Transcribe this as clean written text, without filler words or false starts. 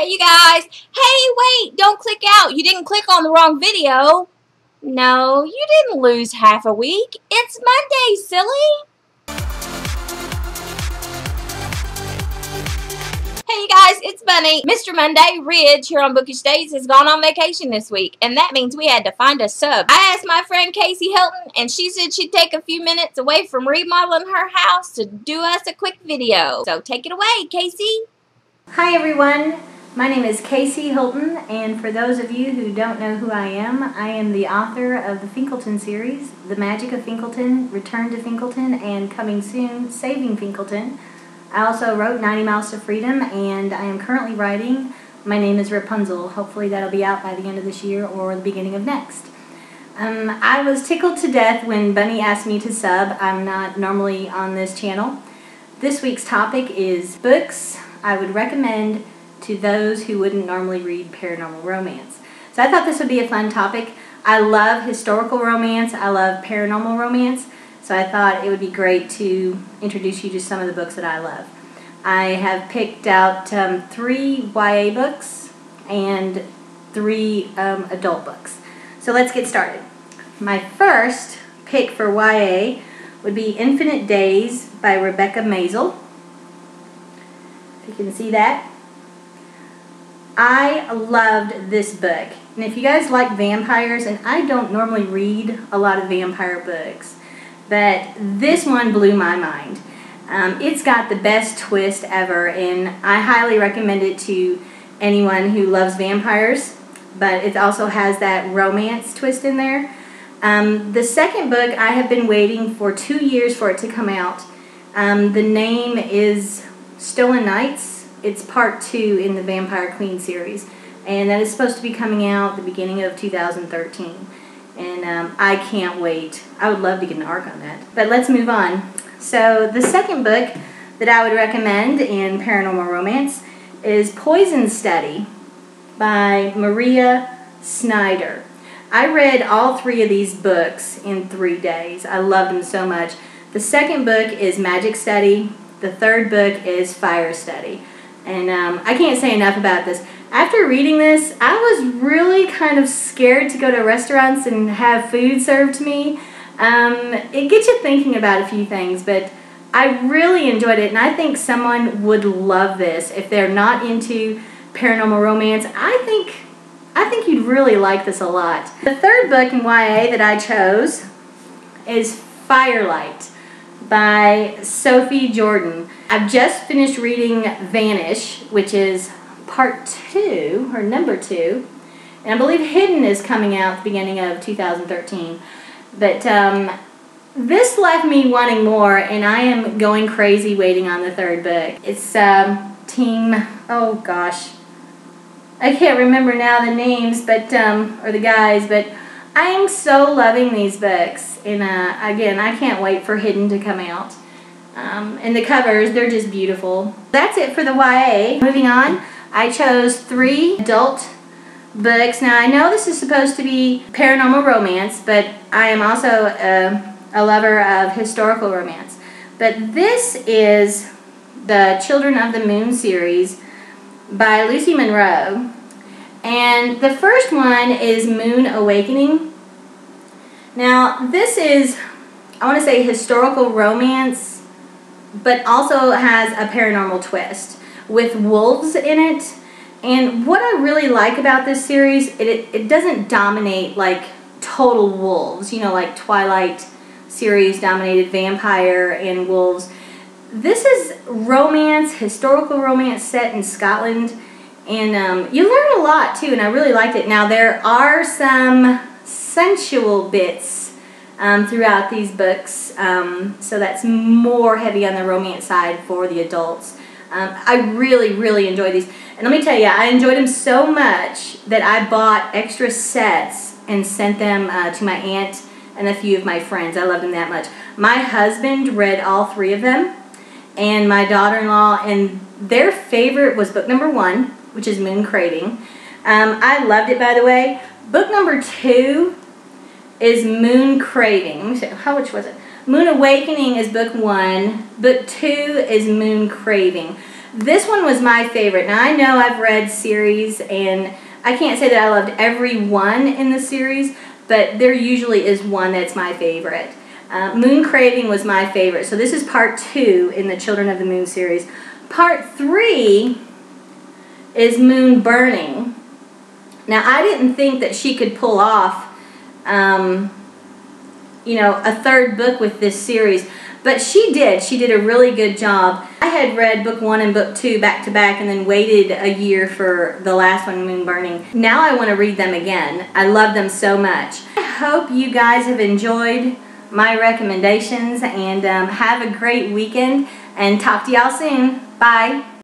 Hey, you guys. Hey, wait, don't click out. You didn't click on the wrong video. No, you didn't lose half a week. It's Monday, silly. Hey, you guys, it's Bunny. Mr. Monday, Ridge, here on Bookish Days, has gone on vacation this week, and that means we had to find a sub. I asked my friend Casey Hilton, and she said she'd take a few minutes away from remodeling her house to do us a quick video. So take it away, Casey. Hi everyone, my name is Casey Hilton, and for those of you who don't know who I am the author of the Finkleton series, The Magic of Finkleton, Return to Finkleton, and coming soon, Saving Finkleton. I also wrote 90 Miles to Freedom, and I am currently writing My Name is Rapunzel. Hopefully that'll be out by the end of this year or the beginning of next. I was tickled to death when Bunny asked me to sub. I'm not normally on this channel. This week's topic is books I would recommend to those who wouldn't normally read paranormal romance. So I thought this would be a fun topic. I love historical romance. I love paranormal romance. So I thought it would be great to introduce you to some of the books that I love. I have picked out 3 YA books and 3 adult books. So let's get started. My first pick for YA would be Infinite Days by Rebecca Maisel. If you can see that. I loved this book. And if you guys like vampires, and I don't normally read a lot of vampire books, but this one blew my mind. It's got the best twist ever, and I highly recommend it to anyone who loves vampires, but it also has that romance twist in there. The second book, I have been waiting for 2 years for it to come out. The name is Stolen Nights. It's part 2 in the Vampire Queen series, and that is supposed to be coming out the beginning of 2013. And I can't wait. I would love to get an ARC on that. But let's move on. So the second book that I would recommend in paranormal romance is Poison Study by Maria Snyder. I read all 3 of these books in 3 days. I loved them so much. The second book is Magic Study. The third book is Fire Study. And I can't say enough about this. After reading this, I was really kind of scared to go to restaurants and have food served to me. It gets you thinking about a few things, but I really enjoyed it, and I think someone would love this. If they're not into paranormal romance, I think you'd really like this a lot. The third book in YA that I chose is Firelight by Sophie Jordan. I've just finished reading Vanish, which is part 2, or number 2, and I believe Hidden is coming out at the beginning of 2013. But this left me wanting more, and I am going crazy waiting on the third book. It's Team, oh gosh, I can't remember now the names, but or the guys, but I am so loving these books, and again, I can't wait for Hidden to come out. And the covers, they're just beautiful. That's it for the YA. Moving on, I chose 3 adult books. Now, I know this is supposed to be paranormal romance, but I am also a lover of historical romance. But this is the Children of the Moon series by Lucy Monroe. And the first one is Moon Awakening. Now, this is, I want to say, historical romance, but also has a paranormal twist with wolves in it. And what I really like about this series, it doesn't dominate like total wolves, you know, like Twilight series dominated vampire and wolves. This is romance, historical romance set in Scotland, and you learn a lot too, and I really liked it. Now, there are some sensual bits throughout these books, so that's more heavy on the romance side for the adults. I really enjoyed these, and let me tell you, I enjoyed them so much that I bought extra sets and sent them to my aunt and a few of my friends. I loved them that much. My husband read all 3 of them, and my daughter-in-law, and their favorite was book number 1, which is Moon Craving. I loved it, by the way. Book number 2 is Moon Craving. Let me see, which was it? Moon Awakening is book 1. Book 2 is Moon Craving. This one was my favorite. Now, I know I've read series, and I can't say that I loved every one in the series, but there usually is one that's my favorite. Moon Craving was my favorite. So this is part 2 in the Children of the Moon series. Part 3 is Moon Burning. Now, I didn't think that she could pull off, you know, a third book with this series, but she did. She did a really good job. I had read book 1 and book 2 back to back and then waited a year for the last one, Moon Burning. Now I want to read them again. I love them so much. I hope you guys have enjoyed my recommendations, and have a great weekend, and talk to y'all soon. Bye.